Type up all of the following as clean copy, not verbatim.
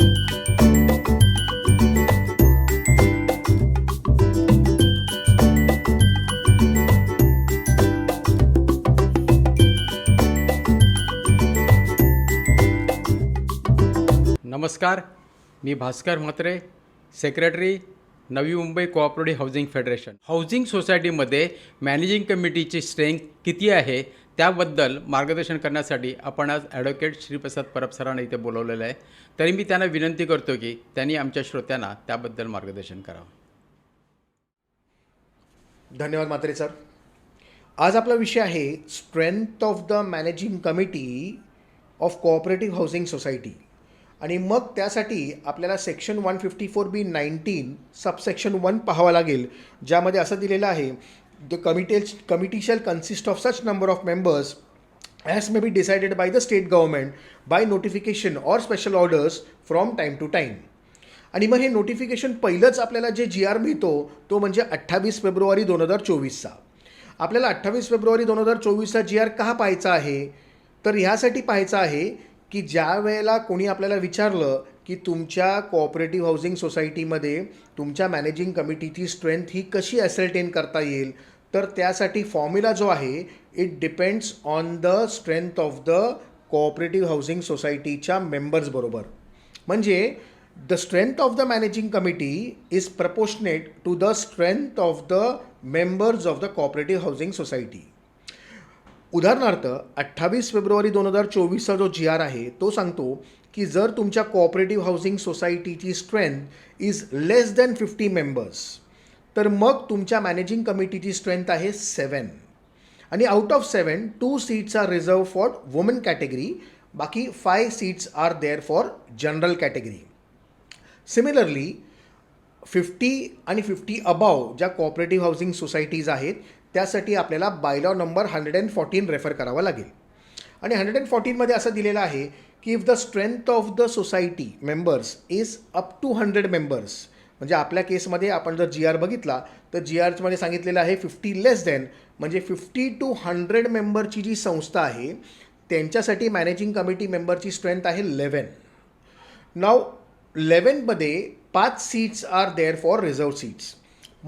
नमस्कार, मी Bhaskar Mhatre, secretary Navi Mumbai cooperative housing federation. Housing सोसायटीमध्ये managing कमिटीची स्ट्रेंथ किती आहे त्याबद्दल मार्गदर्शन करण्यासाठी आपण आज ॲडव्होकेट श्रीप्रसाद परब सरांना इथे बोलवलेलं आहे. तरी मी त्यांना विनंती करतो की त्यांनी आमच्या श्रोत्यांना त्याबद्दल मार्गदर्शन करावं. धन्यवाद म्हात्रे सर. आज आपला विषय आहे strength of the managing committee of cooperative housing society. आणि मग त्यासाठी आपल्याला सेक्शन 154B19 सबसेक्शन 1 पाहावं लागेल, ज्यामध्ये असं दिलेलं आहे, the committee shall consist of such number of members as may be decided by the state government by notification or special orders from time to time. आणि मग हे नोटिफिकेशन पहिलंच आपल्याला जे GR मिळतो तो म्हणजे 28 फेब्रुवारी 2024चा. आपल्याला 28 फेब्रुवारी 2024चा GR का पाहायचा आहे? तर ह्यासाठी पाहायचा आहे की ज्या वेळेला कोणी आपल्याला विचारलं की तुमच्या कोऑपरेटिव्ह हाऊसिंग सोसायटीमध्ये तुमच्या मॅनेजिंग कमिटीची स्ट्रेंथ ही कशी ॲसर्टेन करता येईल, तर त्यासाठी फॉर्म्युला जो आहे it depends on the strength of the cooperative housing सोसायटीच्या मेंबर्सबरोबर. म्हणजे the strength of the managing committee is proportionate to the strength of the members of the cooperative housing society. उदाहरणार्थ 28 फेब्रुवारी 2024चा जो GR आहे तो सांगतो की जर तुमच्या कोऑपरेटिव्ह हाऊसिंग सोसायटीची strength is less than 50 members, तर मग तुमच्या मॅनेजिंग कमिटीची स्ट्रेंथ आहे 7. आणि out of 7 2 seats are reserved for woman category, बाकी 5 seats are there for general category. Similarly 50 आणि 50 अबाव ज्या कोऑपरेटिव्ह हाऊसिंग सोसायटीज आहेत त्यासाठी आपल्याला बायलॉ नंबर 114 रेफर करावा लागेल. आणि 114मध्ये असं दिलेलं आहे की if the strength of the society members is up to 100 members, म्हणजे आपल्या केसमध्ये आपण जर GR बघितला तर GRमध्ये सांगितलेलं आहे 50 लेस दॅन, म्हणजे 50 to 100 मेंबरची जी संस्था आहे त्यांच्यासाठी मॅनेजिंग कमिटी मेंबरची स्ट्रेंथ आहे 11. नाव 11मध्ये 5 seats are there for reserve seats.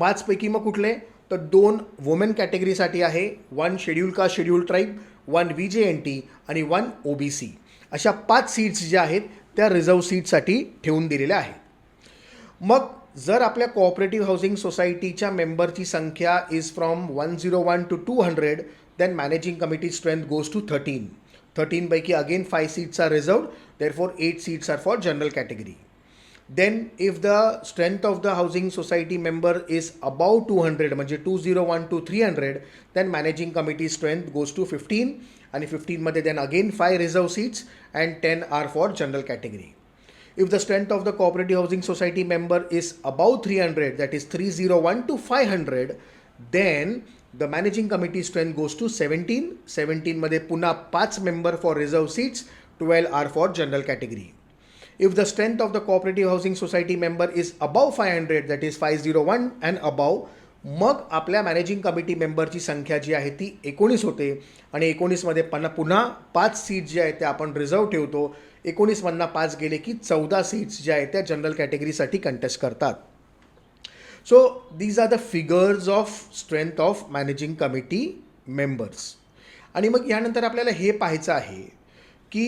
5 पैकी मग कुठले? तर 2 वुमेन कॅटेगरीसाठी आहे, 1 schedule caste schedule tribe, 1 VJNT आणि 1 OBC. अशा 5 सीट्स ज्या आहेत त्या रिझर्व सीटसाठी ठेवून दिलेल्या आहेत. मग जर आपल्या कोऑपरेटिव्ह हाऊसिंग सोसायटीच्या मेंबरची संख्या is from 101 to 200, then managing committee strength goes to 13. 13 पैकी again 5 seats are reserved, therefore 8 seats are for general category. Then if the strength of the housing society member is above 200, म्हणजे 201 to 300, then managing committee strength goes to 15. आणि 15मध्ये then again 5 reserve seats and 10 are for general category. If the strength of the cooperative housing society member is above 300, that is 301 to 500, then the managing committee strength goes to 17. 17मध्ये पुन्हा 5 member for reserve seats, 12 are for general category. If the strength of the cooperative housing society member is above 500, that is 501 and above, मग आपल्या managing committee मेंबरची संख्या जी आहे ती 19 होते. आणि 19मध्ये पुन्हा 5 सीट्स ज्या आहेत त्या आपण रिझर्व ठेवतो. 19मधनं 5 गेले की 14 सीट्स ज्या आहेत त्या जनरल कॅटेगरीसाठी कंटेस्ट करतात. So these are the figures of strength of managing committee members. आणि मग यानंतर आपल्याला हे पाहायचं आहे की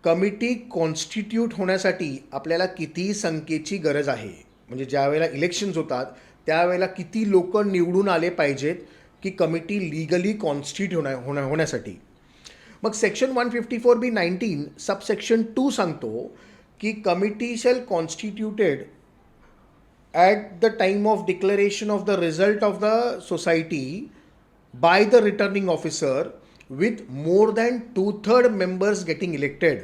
कमिटी कॉन्स्टिट्यूट होण्यासाठी आपल्याला किती संख्येची गरज आहे. म्हणजे ज्या वेळेला इलेक्शन्स होतात त्यावेळेला किती लोक निवडून आले पाहिजेत की कमिटी लीगली कॉन्स्टिट्यूट होण्यासाठी. मग सेक्शन 154B19 सबसेक्शन 2 सांगतो की committee shall constituted at the time of declaration of the result of the society by the returning officer with more than 2/3 members getting elected.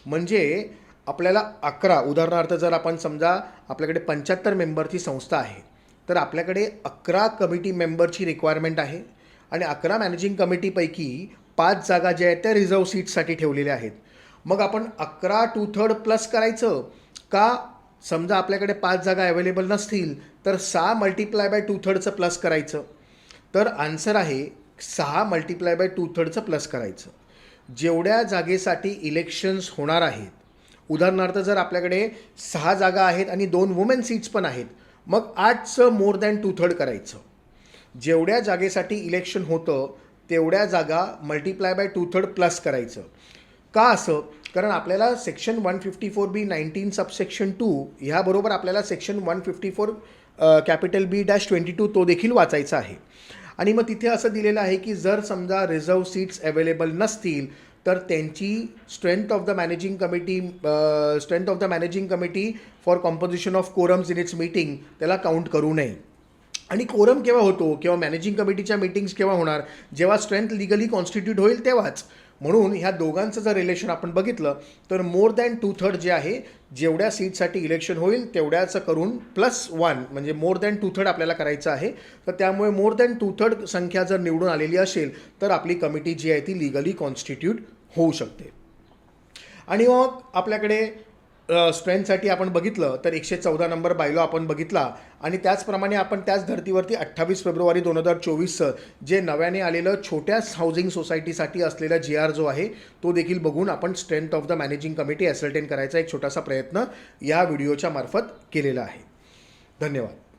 म्हणजे आपल्याला 11, उदाहरणार्थ जर आपण समजा आपल्याकडे 75 मेंबरची संस्था आहे तर आपल्याकडे 11 कमिटी मेंबरची रिक्वायरमेंट आहे. आणि 11 मॅनेजिंग कमिटीपैकी 5 जागा ज्या आहेत त्या रिझर्व सीट्ससाठी ठेवलेल्या आहेत. मग आपण 11 2/3 प्लस करायचं का? समजा आपल्याकडे 5 जागा अवेलेबल नसतील तर 6 मल्टिप्लाय बाय 2/3 प्लस करायचं. तर आन्सर आहे 6 × 2/3 प्लस करायचं. जेवढ्या जागेसाठी इलेक्शन्स होणार आहेत, उदाहरणार्थ जर आपल्याकडे 6 जागा आहेत आणि 2 वुमेन सीट्स पण आहेत, मग 8चं मोर दॅन 2/3 करायचं. जेवढ्या जागेसाठी इलेक्शन होतं तेवढ्या जागा मल्टिप्लाय बाय 2/3 प्लस करायचं. का असं? कारण आपल्याला सेक्शन 154B19 सबसेक्शन 2 ह्याबरोबर आपल्याला सेक्शन 154 कॅपिटल B-22 तो देखील वाचायचा आहे. आणि मग तिथे असं दिलेलं आहे की जर समजा रिझर्व सीट्स अवेलेबल नसतील तर त्यांची strength of the managing committee for composition of quorums in its meeting त्याला काउंट करू नये. आणि कोरम केव्हा होतो किंवा मॅनेजिंग कमिटीच्या मीटिंग्स केव्हा होणार? जेव्हा स्ट्रेंथ लिगली कॉन्स्टिट्यूट होईल तेव्हाच. म्हणून ह्या दोघांचं जर रिलेशन आपण बघितलं तर मोर दॅन 2/3 जे आहे, जेवढ्या सीटसाठी इलेक्शन होईल तेवढ्याचं करून +1 म्हणजे मोर दॅन 2/3 आपल्याला करायचं आहे. तर त्यामुळे मोर दॅन 2/3 संख्या जर निवडून आलेली असेल तर आपली कमिटी जी आहे ती लिगली कॉन्स्टिट्यूट होऊ शकते. आणि मग आपल्याकडे स्ट्रेंथसाठी आपण बघितलं तर 114 नंबर बायलॉ आपण बघितला आणि त्याचप्रमाणे आपण त्याच धर्तीवरती 28 फेब्रुवारी 2024चं जे नव्याने आलेलं छोट्या हाऊसिंग सोसायटीसाठी असलेला GR जो आहे तो देखील बघून आपण strength of the managing committee ascertain करायचा एक छोटासा प्रयत्न या व्हिडिओच्या मार्फत केलेला आहे. धन्यवाद.